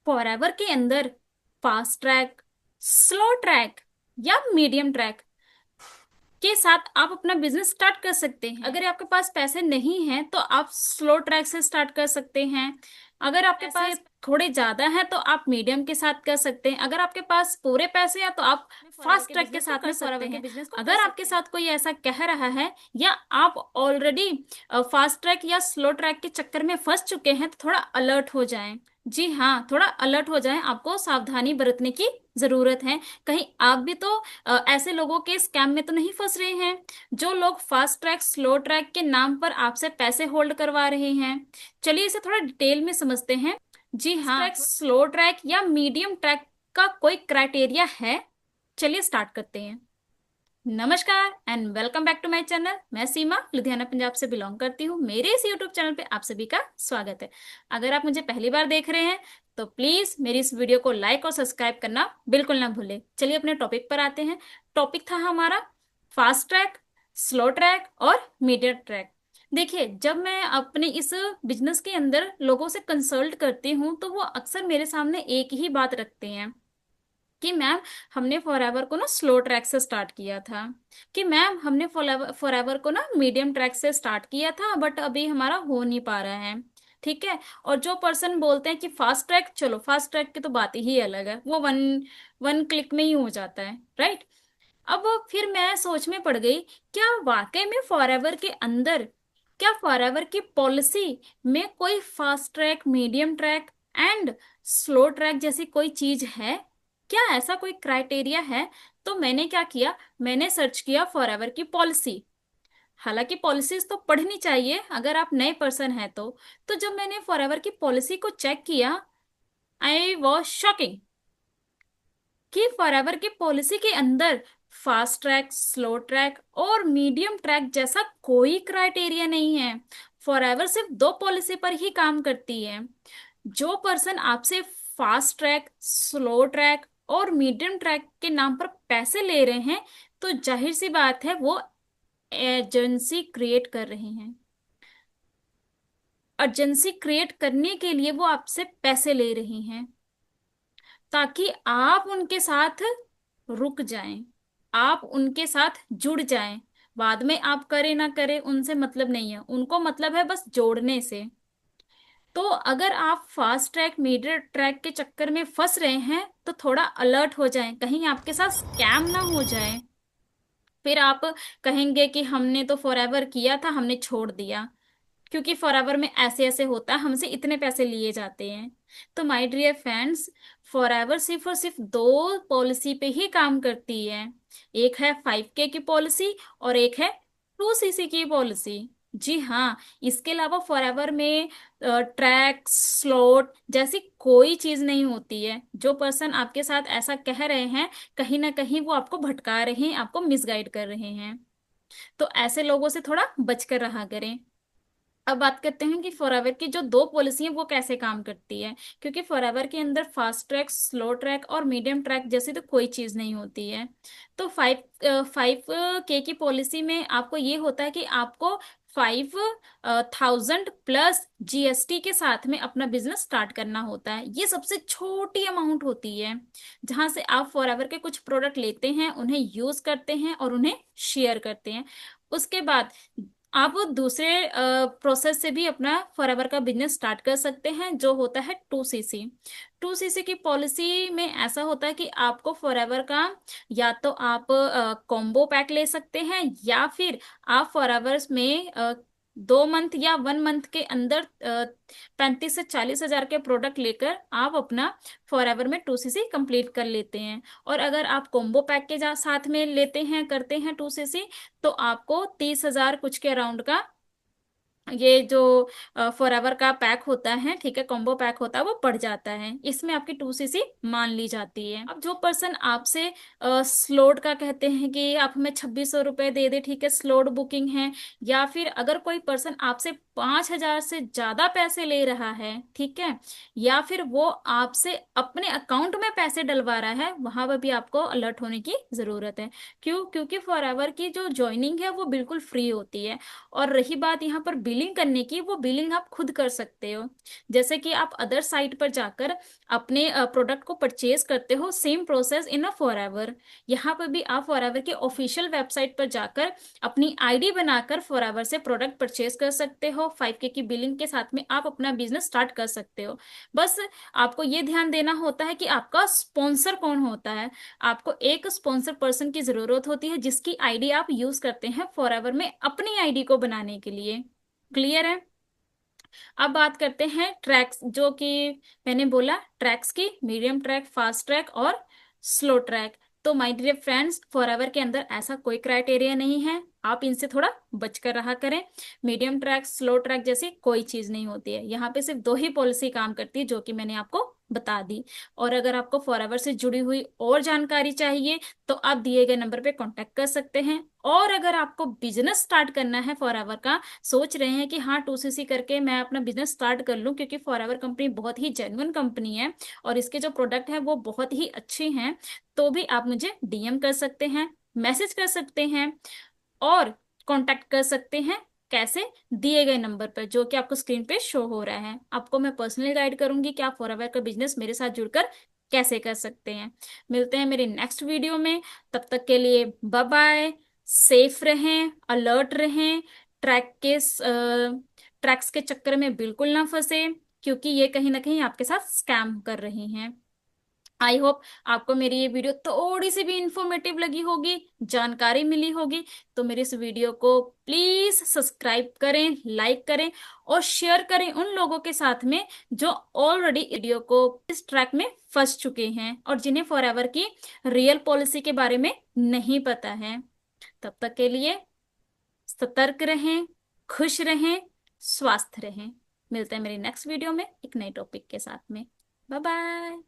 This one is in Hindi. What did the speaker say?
फॉरएवर के अंदर फास्ट ट्रैक, स्लो ट्रैक या मीडियम ट्रैक के साथ आप अपना बिजनेस स्टार्ट कर सकते हैं। अगर आपके पास पैसे नहीं हैं तो आप स्लो ट्रैक से स्टार्ट कर सकते हैं। अगर आपके पास थोड़े ज्यादा हैं तो आप मीडियम के साथ कर सकते हैं। अगर आपके पास पूरे पैसे हैं तो आप फास्ट ट्रैक के साथ में कर सकते हैं। अगर आपके साथ कोई ऐसा कह रहा है या आप ऑलरेडी फास्ट ट्रैक या स्लो ट्रैक के चक्कर में फंस चुके हैं तो थोड़ा अलर्ट हो जाएं। जी हाँ, थोड़ा अलर्ट हो जाएं। आपको सावधानी बरतने की जरूरत है। कहीं आप भी तो ऐसे लोगों के स्कैम में तो नहीं फंस रहे हैं जो लोग फास्ट ट्रैक स्लो ट्रैक के नाम पर आपसे पैसे होल्ड करवा रहे हैं। चलिए इसे थोड़ा डिटेल में समझते हैं। जी हाँ, ट्रैक, स्लो ट्रैक या मीडियम ट्रैक का कोई क्राइटेरिया है? चलिए स्टार्ट करते हैं। नमस्कार and welcome back to my channel. मैं सीमा लुधियाना पंजाब से बिलोंग करती हूँ। मेरे इस यूट्यूब चैनल पे आप सभी का स्वागत है। अगर आप मुझे पहली बार देख रहे हैं तो प्लीज मेरी इस वीडियो को लाइक और सब्सक्राइब करना बिल्कुल ना भूलें। चलिए अपने टॉपिक पर आते हैं। टॉपिक था हमारा फास्ट ट्रैक, स्लो ट्रैक और मीडियम ट्रैक। देखिए, जब मैं अपने इस बिजनेस के अंदर लोगों से कंसल्ट करती हूँ तो वो अक्सर मेरे सामने एक ही बात रखते हैं कि मैम हमने फॉरएवर को ना स्लो ट्रैक से स्टार्ट किया था, कि मैम हमने फॉरएवर को ना मीडियम ट्रैक से स्टार्ट किया था बट अभी हमारा हो नहीं पा रहा है। ठीक है। और जो पर्सन बोलते हैं कि फास्ट ट्रैक, चलो फास्ट ट्रैक की तो बात ही अलग है, वो वन वन क्लिक में ही हो जाता है, राइट। अब फिर मैं सोच में पड़ गई, क्या वाकई में फॉरएवर के अंदर, क्या फॉरएवर की पॉलिसी में कोई fast track, medium track and slow track जैसी कोई चीज है? क्या ऐसा कोई क्राइटेरिया है? तो मैंने क्या किया, मैंने सर्च किया फॉरएवर की पॉलिसी। हालांकि पॉलिसीज तो पढ़नी चाहिए अगर आप नए पर्सन हैं तो जब मैंने फॉरएवर की पॉलिसी को चेक किया, आई वॉज शॉकिंग कि फॉरएवर की पॉलिसी के अंदर फास्ट ट्रैक, स्लो ट्रैक और मीडियम ट्रैक जैसा कोई क्राइटेरिया नहीं है। फॉरएवर सिर्फ दो पॉलिसी पर ही काम करती है। जो पर्सन आपसे फास्ट ट्रैक, स्लो ट्रैक और मीडियम ट्रैक के नाम पर पैसे ले रहे हैं तो जाहिर सी बात है वो एजेंसी क्रिएट कर रहे हैं। एजेंसी क्रिएट करने के लिए वो आपसे पैसे ले रहे हैं ताकि आप उनके साथ रुक जाएं, आप उनके साथ जुड़ जाएं। बाद में आप करें ना करें उनसे मतलब नहीं है, उनको मतलब है बस जोड़ने से। तो अगर आप फास्ट ट्रैक, मीडियम ट्रैक के चक्कर में फंस रहे हैं तो थोड़ा अलर्ट हो जाएं, कहीं आपके साथ स्कैम ना हो जाए। फिर आप कहेंगे कि हमने तो फॉरएवर किया था, हमने छोड़ दिया क्योंकि फॉरएवर में ऐसे ऐसे होता है, हमसे इतने पैसे लिए जाते हैं। तो माय डियर फ्रेंड्स, फॉरएवर सिर्फ और सिर्फ दो पॉलिसी पे ही काम करती है। एक है 5K की पॉलिसी और एक है 2CC की पॉलिसी। जी हाँ, इसके अलावा फॉरएवर में ट्रैक, स्लॉट जैसी कोई चीज नहीं होती है। जो पर्सन आपके साथ ऐसा कह रहे हैं, कहीं ना कहीं वो आपको भटका रहे हैं, आपको मिसगाइड कर रहे हैं। तो ऐसे लोगों से थोड़ा बचकर रहा करें। अब बात करते हैं कि फॉरएवर की जो दो पॉलिसी है वो कैसे काम करती है। क्योंकि फॉरएवर के अंदर फास्ट ट्रैक, स्लो ट्रैक और मीडियम ट्रैक जैसी तो कोई चीज नहीं होती है। तो 5K की पॉलिसी में आपको ये होता है कि आपको 5,000 प्लस GST के साथ में अपना बिजनेस स्टार्ट करना होता है। ये सबसे छोटी अमाउंट होती है जहां से आप फॉरएवर के कुछ प्रोडक्ट लेते हैं, उन्हें यूज करते हैं और उन्हें शेयर करते हैं। उसके बाद आप दूसरे प्रोसेस से भी अपना फॉरएवर का बिजनेस स्टार्ट कर सकते हैं जो होता है 2CC। 2CC की पॉलिसी में ऐसा होता है कि आपको फॉरएवर का या तो आप कॉम्बो पैक ले सकते हैं या फिर आप फॉरएवर में 2 मंथ या 1 मंथ के अंदर 35 से 40 हजार के प्रोडक्ट लेकर आप अपना फॉरएवर में 2CC कंप्लीट कर लेते हैं। और अगर आप कॉम्बो पैक के साथ में लेते हैं, करते हैं 2CC, तो आपको 30 हजार कुछ के अराउंड का ये जो फॉरएवर का पैक होता है, ठीक है, कॉम्बो पैक होता है, वो पड़ जाता है। इसमें आपकी 2CC मान ली जाती है। अब जो पर्सन आपसे स्लॉट का कहते हैं कि आप हमें 2600 रुपये दे दे, ठीक है, स्लॉट बुकिंग है, या फिर अगर कोई पर्सन आपसे 5,000 से ज्यादा पैसे ले रहा है, ठीक है, या फिर वो आपसे अपने अकाउंट में पैसे डलवा रहा है, वहां पर भी आपको अलर्ट होने की जरूरत है। क्यों? क्योंकि फॉरएवर की जो ज्वाइनिंग है वो बिल्कुल फ्री होती है। और रही बात यहाँ पर बिलिंग करने की, वो बिलिंग आप खुद कर सकते हो। जैसे कि आप अदर साइट पर जाकर अपने प्रोडक्ट को परचेज करते हो, same process in a forever. यहाँ पर भी आप फॉरएवर की ऑफिशियल वेबसाइट पर जाकर अपनी आईडी बनाकर फॉरएवर से प्रोडक्ट परचेज कर सकते हो। 5K की बिलिंग के साथ में आप अपना बिजनेस स्टार्ट कर सकते हो। बस आपको ये ध्यान देना होता है कि आपका स्पॉन्सर कौन होता है। आपको एक स्पॉन्सर पर्सन की जरूरत होती है जिसकी आईडी आप यूज करते हैं फॉरएवर में अपनी आईडी को बनाने के लिए। क्लियर है? अब बात करते हैं ट्रैक्स, जो कि मैंने बोला ट्रैक्स की, मीडियम ट्रैक, फास्ट ट्रैक और स्लो ट्रैक। तो माय डियर फ्रेंड्स, फॉरएवर के अंदर ऐसा कोई क्राइटेरिया नहीं है, आप इनसे थोड़ा बचकर रहा करें। मीडियम ट्रैक, स्लो ट्रैक जैसी कोई चीज नहीं होती है। यहाँ पे सिर्फ दो ही पॉलिसी काम करती है जो कि मैंने आपको बता दी। और अगर आपको फॉरएवर से जुड़ी हुई और जानकारी चाहिए तो आप दिए गए नंबर पे कांटेक्ट कर सकते हैं। और अगर आपको बिजनेस स्टार्ट करना है फॉरएवर का, सोच रहे हैं कि हाँ 2CC करके मैं अपना बिजनेस स्टार्ट कर लूं, क्योंकि फॉरएवर कंपनी बहुत ही जेन्युइन कंपनी है और इसके जो प्रोडक्ट है वो बहुत ही अच्छे हैं, तो भी आप मुझे डीएम कर सकते हैं, मैसेज कर सकते हैं और कांटेक्ट कर सकते हैं। कैसे? दिए गए नंबर पर जो कि आपको स्क्रीन पे शो हो रहा है। आपको मैं पर्सनली गाइड करूंगी कि आप फॉरएवर का बिजनेस मेरे साथ जुड़कर कैसे कर सकते हैं। मिलते हैं मेरी नेक्स्ट वीडियो में, तब तक के लिए बाय बाय। सेफ रहें, अलर्ट रहें, ट्रैक्स के चक्कर में बिल्कुल ना फंसे, क्योंकि ये कहीं ना कहीं आपके साथ स्कैम कर रही हैं। आई होप आपको मेरी ये वीडियो थोड़ी सी भी इंफॉर्मेटिव लगी होगी, जानकारी मिली होगी। तो मेरे इस वीडियो को प्लीज सब्सक्राइब करें, लाइक करें और शेयर करें उन लोगों के साथ में जो ऑलरेडी वीडियो को इस ट्रैक में फंस चुके हैं और जिन्हें फॉरएवर की रियल पॉलिसी के बारे में नहीं पता है। तब तक के लिए सतर्क रहें, खुश रहें, स्वस्थ रहें। मिलते हैं मेरी नेक्स्ट वीडियो में एक नए टॉपिक के साथ में। Bye bye.